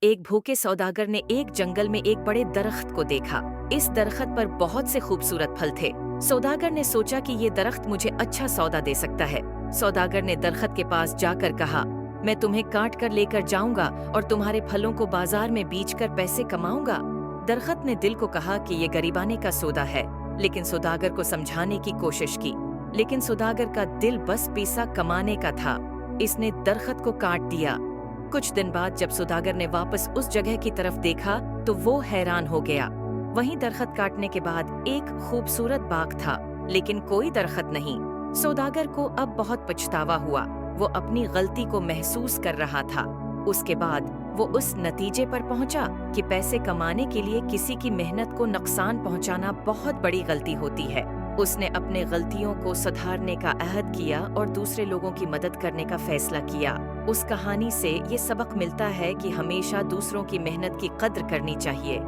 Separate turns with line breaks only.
ایک भूखे सौदागर ने एक जंगल में एक बड़े दरख्त को देखा। इस दरख्त पर बहुत से खूबसूरत फल थे। सौदागर ने सोचा कि ये दरख्त मुझे अच्छा सौदा दे सकता है। सौदागर ने दरख्त के पास जाकर कहा, मैं तुम्हें काट कर लेकर जाऊंगा और तुम्हारे फलों को बाजार में बेचकर पैसे कमाऊंगा। दरख्त ने दिल को कहा कि ये गरीबाने का सौदा है, लेकिन सौदागर को समझाने की कोशिश की, लेकिन सौदागर का दिल बस पैसा कमाने का था। इसने दरख्त को काट दिया। कुछ दिन बाद जब सौदागर ने वापस उस जगह की तरफ देखा तो वो हैरान हो गया। वहीं दरख्त काटने के बाद एक खूबसूरत बाग था, लेकिन कोई दरख्त नहीं। सौदागर को अब बहुत पछतावा हुआ। वो अपनी गलती को महसूस कर रहा था। उसके बाद वो उस नतीजे पर पहुंचा कि पैसे कमाने के लिए किसी की मेहनत को नुकसान पहुंचाना बहुत बड़ी गलती होती है। उसने अपने गलतियों को सुधारने का अहद किया और दूसरे लोगों की मदद करने का फैसला किया। उस कहानी से ये सबक मिलता है कि हमेशा दूसरों की मेहनत की कद्र करनी चाहिए।